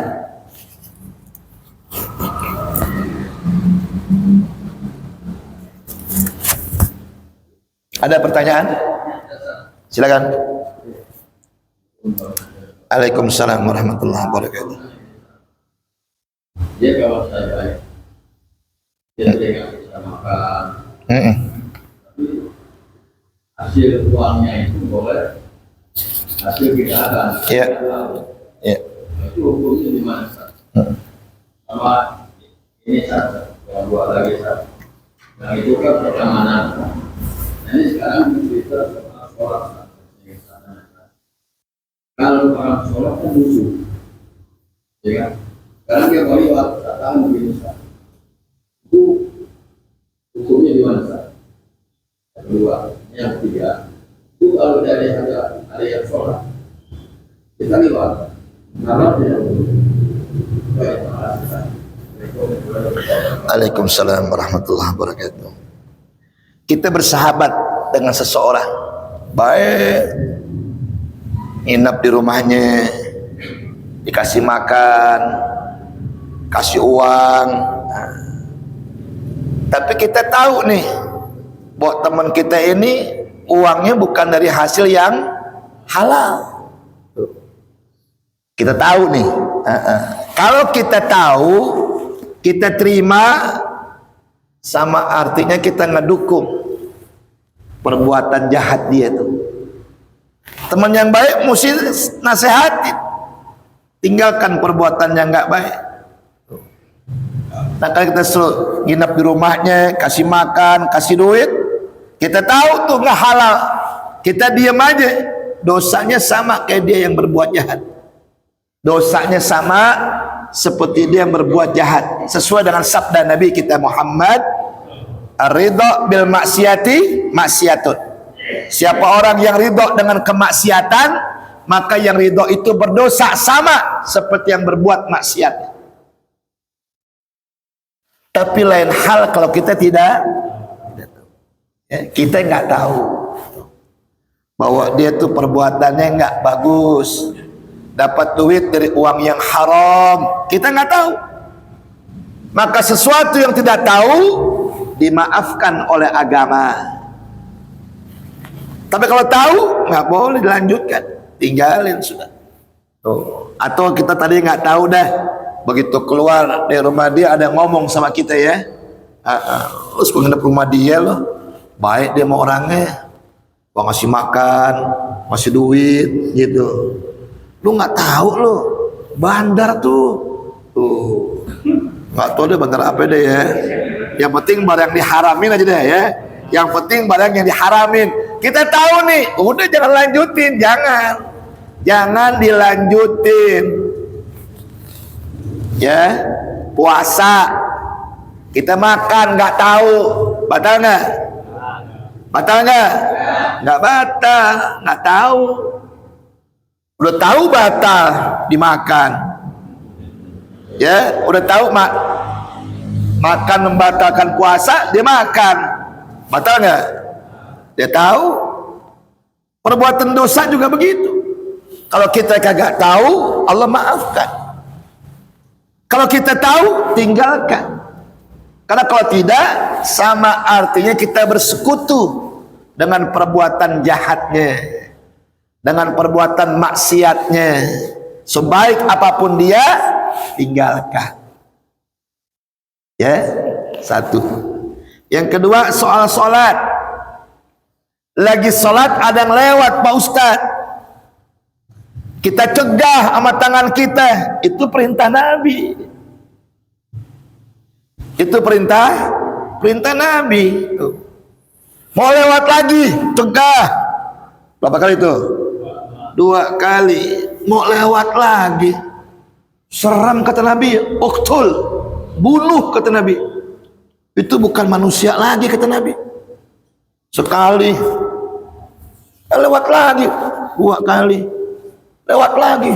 Ada pertanyaan? Silakan. Waalaikumsalam warahmatullahi wabarakatuh. Dia kalau saya baik, dia nggak bisa makan. Tapi hasil uangnya itu boleh, hasil kejahatan. Iya. Iya. Itu hukumnya di mana? Sama ini satu, yang dua lagi satu. Yang itu kan pertemanan. Ini sekarang kita sholat. Kalau orang sholat kan musuh, ya kan? Sekarang dia balik katakan begini, itu hukumnya di mana? Yang kedua, yang ketiga, itu kalau dari ada yang sholat, kita lihat, karena tidak boleh. Waalaikumsalam warahmatullahi wabarakatuh. Kita bersahabat dengan seseorang baik, nginap di rumahnya, dikasih makan, kasih uang. Tapi kita tahu nih bahwa teman kita ini uangnya bukan dari hasil yang halal. Kita tahu nih. Kalau kita tahu, kita terima, sama artinya kita ngedukung perbuatan jahat dia tuh. Teman yang baik mesti nasihatin, tinggalkan perbuatan yang nggak baik. Nah, kalau kita suruh nginap di rumahnya, kasih makan, kasih duit, kita tahu tuh nggak halal, kita diam aja, dosanya sama kayak dia yang berbuat jahat. Dosanya sama seperti dia yang berbuat jahat, sesuai dengan sabda Nabi kita Muhammad, ar-ridha bil maksiati maksiatun. Siapa orang yang ridha dengan kemaksiatan, maka yang ridha itu berdosa sama seperti yang berbuat maksiat. Tapi lain hal kalau kita tidak tahu, ya, kita nggak tahu. bahwa dia tuh perbuatannya nggak bagus, dapat duit dari uang yang haram, kita nggak tahu. Maka sesuatu yang tidak tahu dimaafkan oleh agama. Tapi kalau tahu nggak boleh dilanjutkan, tinggalin sudah. Tuh. Atau kita tadi nggak tahu dah, begitu keluar dari rumah dia ada yang ngomong sama kita ya, terus pengen rumah dia loh, baik dia mau orangnya, mau ngasih makan, ngasih duit gitu. Lu nggak tahu lo, bandar tuh nggak tahu deh bandar apa deh ya. Yang penting barang diharamin aja deh ya. Yang penting barang yang diharamin. Kita tahu nih, udah jangan lanjutin, jangan dilanjutin. Ya, puasa kita makan nggak tahu, batal nggak? Batal nggak? Nggak batal, nggak tahu. Udah tahu batal dimakan. Ya, udah tahu makan membatalkan puasa, dia makan. Batal nggak? Dia tahu. Perbuatan dosa juga begitu. Kalau kita kagak tahu, Allah maafkan. Kalau kita tahu, tinggalkan. Karena kalau tidak, sama artinya kita bersekutu dengan perbuatan jahatnya, dengan perbuatan maksiatnya. Sebaik apapun dia, tinggalkan. Ya, satu. Yang kedua, soal sholat. Lagi sholat ada yang lewat Pak Ustadz, kita cegah sama tangan kita. Itu perintah Nabi. Itu perintah Nabi. Mau lewat lagi, cegah. Berapa kali itu? 2 kali. Mau lewat lagi, seram kata Nabi, uktul, bunuh kata Nabi. Itu bukan manusia lagi kata Nabi. Sekali, lewat lagi, 2 kali, lewat lagi,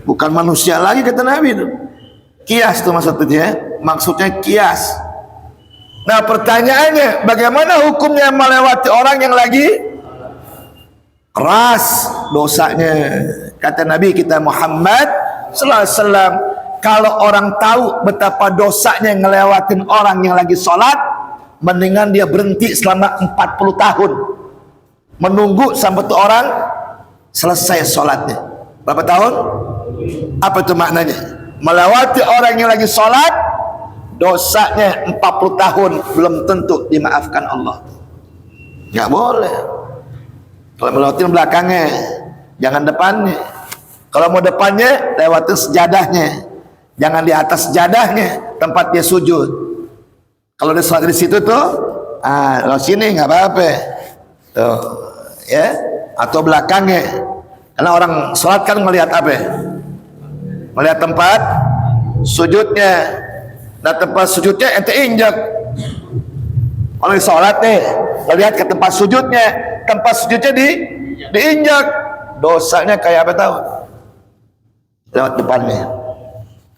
bukan manusia lagi kata Nabi itu. Kias tuh maksudnya, kias. Nah pertanyaannya, bagaimana hukumnya melewati orang yang lagi keras dosanya? Kata Nabi kita Muhammad sallallahu alaihi wasallam, kalau orang tahu betapa dosanya ngelewatin orang yang lagi sholat, mendingan dia berhenti selama 40 tahun menunggu sampai tuh orang selesai sholatnya. Berapa tahun? Apa itu maknanya? Melewati orang yang lagi sholat, dosanya 40 tahun belum tentu dimaafkan Allah. Nggak boleh. Kalau melewatin belakangnya, jangan depannya. Kalau mau depannya, lewatin sejadahnya, jangan di atas sejadahnya tempat dia sujud. Kalau dia sholat di situ tuh, kalau sini nggak apa-apa, tuh, ya, atau belakangnya. Karena orang sholat kan melihat apa? Melihat tempat sujudnya. Nah tempat sujudnya ente injak. Orang sholat nih, melihat ke tempat sujudnya diinjak, dosanya kayak apa tahu? Lewat depannya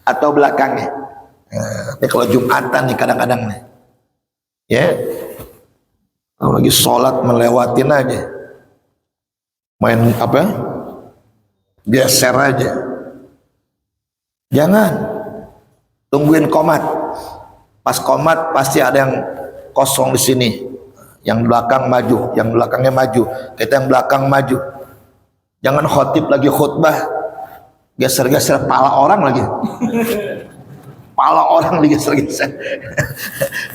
atau belakangnya. Nah, kalau Jumatan nih kadang-kadang nih, ya, kalau lagi sholat melewatin aja, main apa? Geser aja. Jangan, tungguin qomat. Pas qomat pasti ada yang kosong di sini, yang belakang maju, yang belakangnya maju, kita yang belakang maju. Jangan khotib lagi khutbah, geser-geser pala orang lagi. Pala orang digeser-geser.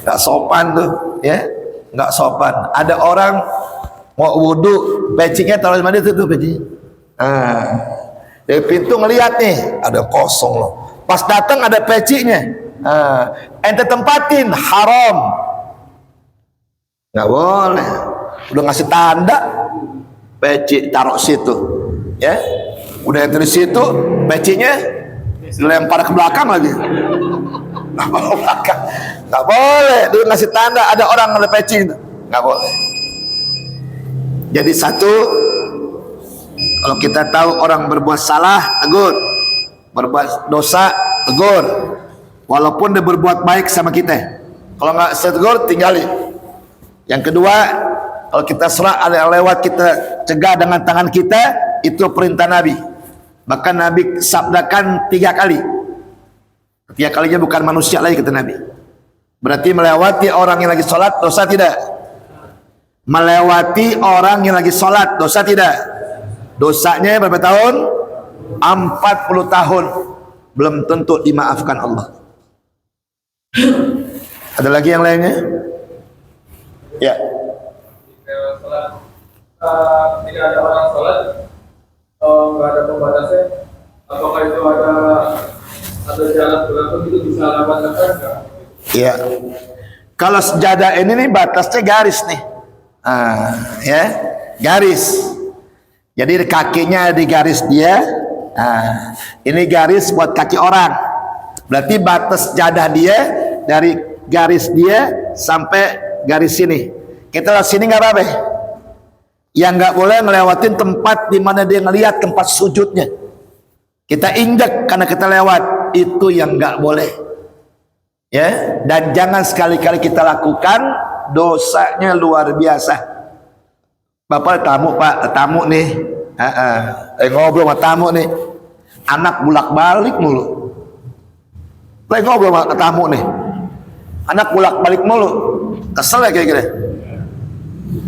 Nggak sopan tuh, ya, nggak sopan. Ada orang mau wudhu, pecinya taruh di mana itu tuh pecinya. Dari pintu ngelihat nih, ada kosong loh. Pas datang ada pecinya. Ente tempatin, haram. Nggak boleh. Udah ngasih tanda, peci taruh situ, ya. Udah ente di situ, pecinya dilempar ke belakang lagi. Nggak boleh. Dia ngasih tanda ada orang ada peci, nggak boleh. Jadi satu, kalau kita tahu orang berbuat salah, tegur. Berbuat dosa, tegur. Walaupun dia berbuat baik sama kita, kalau nggak tegur, tinggalin. Yang kedua, Kalau kita sholat ada yang lewat kita cegah dengan tangan kita, itu perintah Nabi. Bahkan Nabi sabdakan 3 kali. 3 kalinya bukan manusia lagi kata Nabi. Berarti melewati orang yang lagi sholat dosa tidak? Melewati orang yang lagi sholat dosa tidak? Dosanya berapa tahun? 40 tahun. Belum tentu dimaafkan Allah. Ada lagi yang lainnya? Ya. Tidak ada orang sholat, nggak ada pembatasnya, apakah itu ada jalan berapa itu bisa lewat nggak? Ya. Kalau sejadah ini nih batasnya garis nih. Ya, garis. Jadi kakinya di garis dia. Ini garis buat kaki orang. Berarti batas jadah dia dari garis dia sampai garis sini. Kita lewat sini nggak apa-apa. Yang nggak boleh ngelewatin tempat di mana dia ngelihat tempat sujudnya. Kita injak karena kita lewat, itu yang nggak boleh. Ya, dan jangan sekali-kali kita lakukan, dosanya luar biasa. Bapak tamu Pak, tamu nih, ngobrol sama tamu nih, anak bolak-balik mulu. Lagi ngobrol sama tamu nih, anak bolak-balik mulu, kesel ya kira-kira,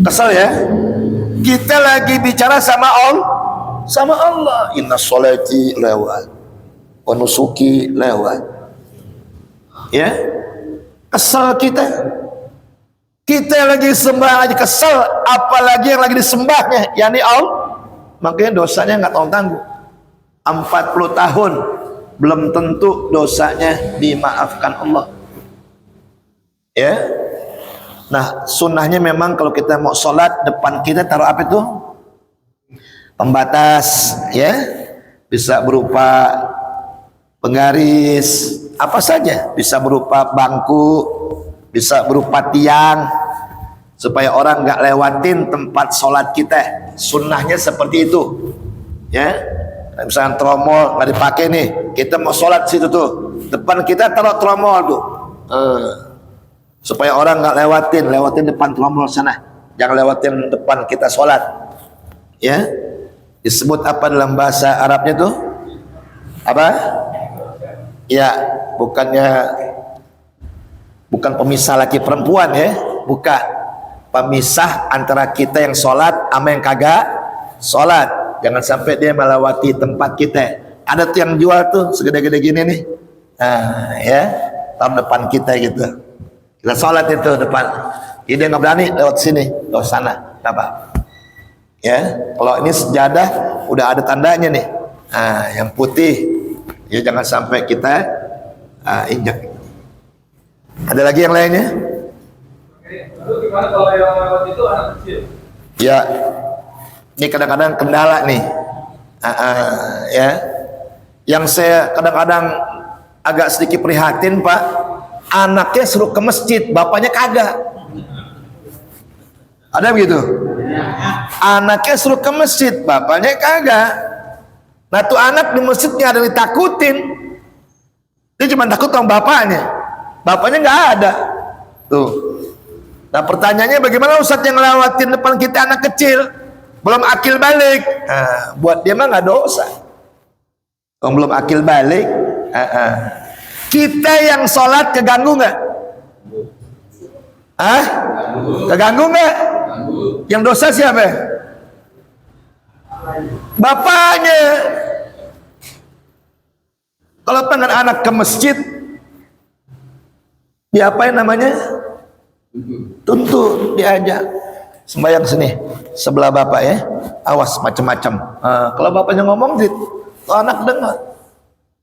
kesel ya. Kita lagi bicara sama Allah. Inna sholati lewat, wa nusuki lewat. Ya, kesel kita. Kita lagi sembah aja kesel, apalagi yang lagi disembahnya, yakni Allah. Makanya dosanya nggak tanggung. 40 tahun belum tentu dosanya dimaafkan Allah. Ya. Nah, sunnahnya memang kalau kita mau sholat, depan kita taruh apa itu? Pembatas, ya. Bisa berupa penggaris, apa saja. Bisa berupa bangku, bisa berupa tiang, supaya orang nggak lewatin tempat sholat kita. Sunnahnya seperti itu, ya. Misalnya tromol nggak dipakai nih, kita mau sholat situ tuh, depan kita taruh tromol tuh. Supaya orang nggak lewatin depan tromol sana, jangan lewatin depan kita sholat, ya. Disebut apa dalam bahasa Arabnya tuh? Apa? Ya, bukan pemisah laki perempuan ya, bukan. Pemisah antara kita yang sholat sama yang kagak sholat. Jangan sampai dia melewati tempat kita. Ada tuh yang jual tuh segede-gede gini nih, ya, tahun depan kita gitu. Kita sholat itu depan, dia nggak berani lewat sini, lewat sana, apa? Ya, kalau ini sejadah udah ada tandanya nih, yang putih, ya jangan sampai kita injak. Ada lagi yang lainnya? Lalu gimana kalau yang lewat itu anak kecil? Ya, ini kadang-kadang kendala nih, ya. Yang saya kadang-kadang agak sedikit prihatin Pak. Anaknya suruh ke masjid, bapaknya kagak. Ada begitu? Anaknya suruh ke masjid, bapaknya kagak. Nah tuh anak di masjidnya ada ditakutin, dia cuma takut sama bapaknya nggak ada. Tuh. Nah pertanyaannya bagaimana Ustadz yang ngelewatin depan kita anak kecil, belum akil balik? Buat dia mah nggak dosa. Kalau belum akil balik, kita yang sholat keganggu nggak? Keganggu nggak? Yang dosa siapa? Bapaknya. Kalau pengen anak ke masjid, diapain namanya? Tuntut, diajak. Sembayang sini, sebelah bapak ya. Awas macam-macam. Kalau bapaknya ngomong, tuh anak dengar.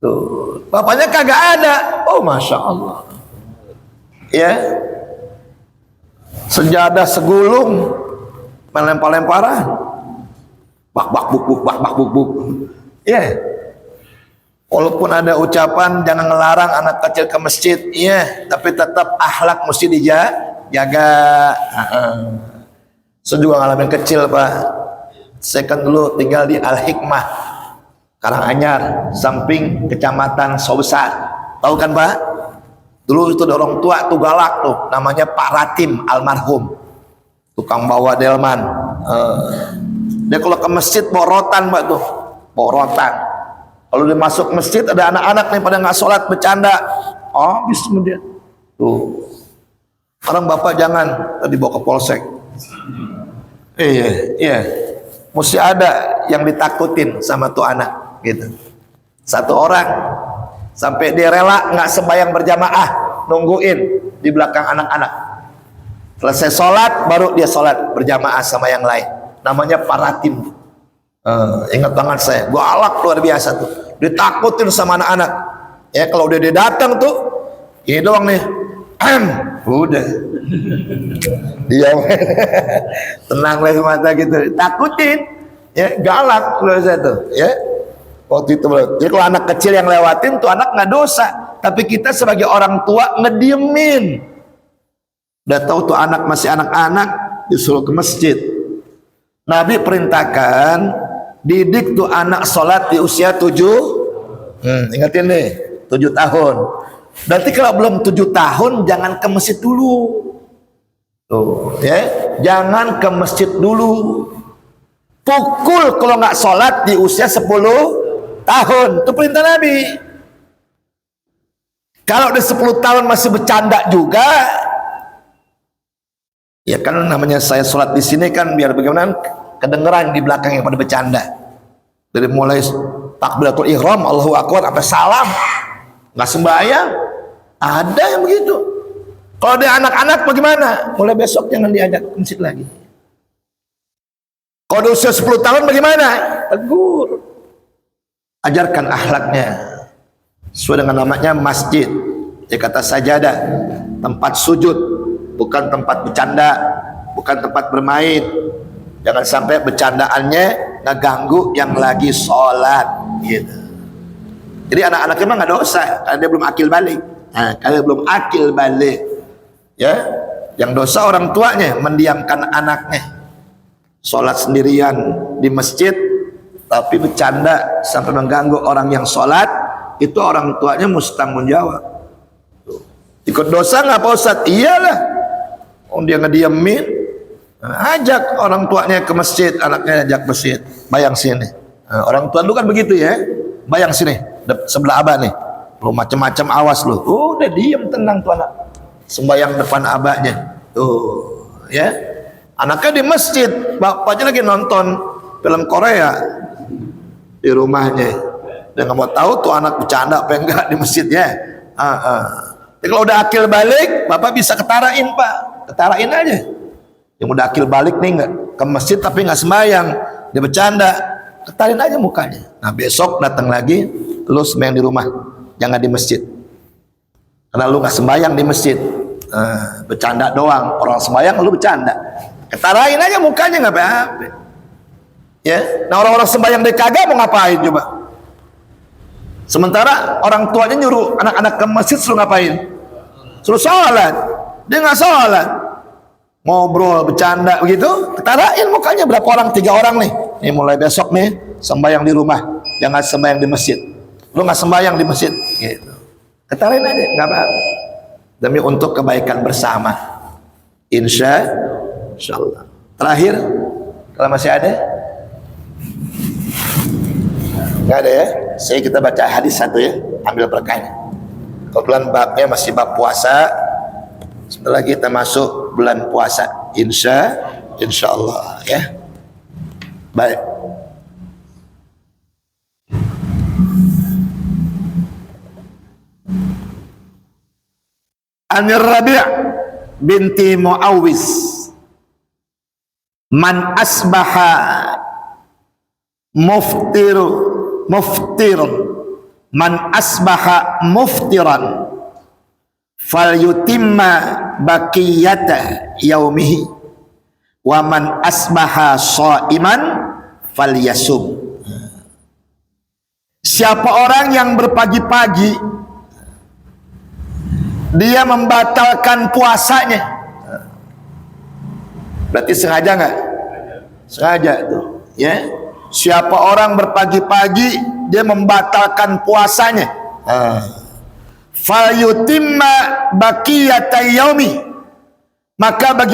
Tuh, bapaknya kagak ada. Oh, masya Allah. Ya, sejadah segulung, melempar-lemparan, bak buk. Ya, walaupun ada ucapan jangan ngelarang anak kecil ke masjid, iya, tapi tetap akhlak mesti dijaga. Saya juga ngalamin kecil Pak. Saya kan dulu tinggal di Al-Hikmah, Karanganyar, samping kecamatan Sobesar. Tahu kan Pak? Dulu itu ada orang tua tuh galak tuh, namanya Pak Ratim almarhum. tukang bawa delman. Dia kalau ke masjid borotan mbak tuh, borotan. Kalau dia masuk masjid ada anak-anak nih pada nggak sholat bercanda, habis kemudian tuh. Orang bapak jangan tadi bawa ke polsek. Iya, mesti ada yang ditakutin sama tuh anak gitu. Satu orang sampai dia rela nggak sembahyang berjamaah, nungguin di belakang anak-anak. Selesai sholat baru dia sholat berjamaah sama yang lain. Namanya paratim. Ingat banget saya, galak luar biasa tuh. Ditakutin sama anak-anak. Ya kalau dia datang tuh, ini doang nih, udah, dia tenang lah semata gitu. Takutin, ya galak luar biasa tuh. Ya waktu itu. Jadi kalau anak kecil yang lewatin tuh anak nggak dosa, tapi kita sebagai orang tua ngediemin. Udah tahu tuh anak masih anak-anak disuruh ke masjid. Nabi perintahkan didik tuh anak sholat di usia 7. Ingatin nih 7 tahun. Berarti kalau belum 7 tahun jangan ke masjid dulu. Tuh, ya, jangan ke masjid dulu. Pukul kalau nggak sholat di usia 10 tahun. Itu perintah Nabi. Kalau udah 10 tahun masih bercanda juga, ya kan namanya saya sholat di sini kan biar bagaimana kedengeran di belakang yang pada bercanda. Dari mulai takbiratul ihram, Allahu akbar, sampai salam, nggak sembahyang, ada yang begitu. Kalau dia anak-anak bagaimana? Mulai besok jangan diajak ke masjid lagi. Kalau dia usia 10 tahun bagaimana? Tegur, ajarkan akhlaknya sesuai dengan namanya masjid. Ya kata sajadah, tempat sujud, bukan tempat bercanda, bukan tempat bermain. Jangan sampai bercandaannya ngeganggu yang lagi sholat gitu. Jadi anak-anak memang nggak dosa karena dia belum akil balik. Karena belum akil balik, ya, yang dosa orang tuanya mendiamkan anaknya sholat sendirian di masjid tapi bercanda sampai mengganggu orang yang sholat, itu orang tuanya mesti tanggung jawab. Ikut dosa nggak Pak Ustadz? Iyalah. Dia ngediemin, ajak orang tuanya ke masjid, anaknya ajak masjid, bayang sini. Orang tua lu kan begitu ya, bayang sini, sebelah abah nih, lu macam-macam awas lu. Udah diem tenang tuh anak, sembayang depan abahnya, tuh, ya. Anaknya di masjid, bapaknya lagi nonton film Korea di rumahnya. Dia nggak mau tahu tuh anak bercanda apa enggak di masjidnya. Jadi kalau udah akil balik, bapak bisa ketarain pak, ketarain aja. Yang udah akil balik nih nggak ke masjid tapi nggak sembahyang, dia bercanda, ketarin aja mukanya. Nah besok datang lagi, lu sembahyang di rumah, jangan di masjid. Karena lu nggak sembahyang di masjid, bercanda doang. Orang sembahyang lu bercanda, ketarain aja mukanya nggak apa-apa. Ya, nah orang-orang sembahyang dia kagak mau ngapain coba? Sementara orang tuanya nyuruh anak-anak ke masjid suruh ngapain? Suruh sholat, dia nggak sholat. Ngobrol, bercanda begitu, ketarain mukanya. Berapa orang? 3 orang nih. Nih mulai besok nih sembahyang di rumah, jangan sembahyang di masjid. Lu nggak sembahyang di masjid, gitu. Ketarain aja, nggak apa-apa. Demi untuk kebaikan bersama. Insyaallah. Terakhir, kalau masih ada, nggak ada ya. Saya kita baca hadis satu ya, ambil berkahnya. Kebetulan babnya masih bab puasa. Setelah kita masuk bulan puasa, insyaallah ya. Baik. Anir Rabi' binti Muawwiz, man asbaha muftirun, man asbaha muftiran falyutimma baqiyata yaumihi wa man asbaha shaiman falyasum. Siapa orang yang berpagi-pagi dia membatalkan puasanya, berarti sengaja nggak? Sengaja tuh ya. Siapa orang berpagi-pagi dia membatalkan puasanya, falyutimma baqiyata yaumi, maka bagi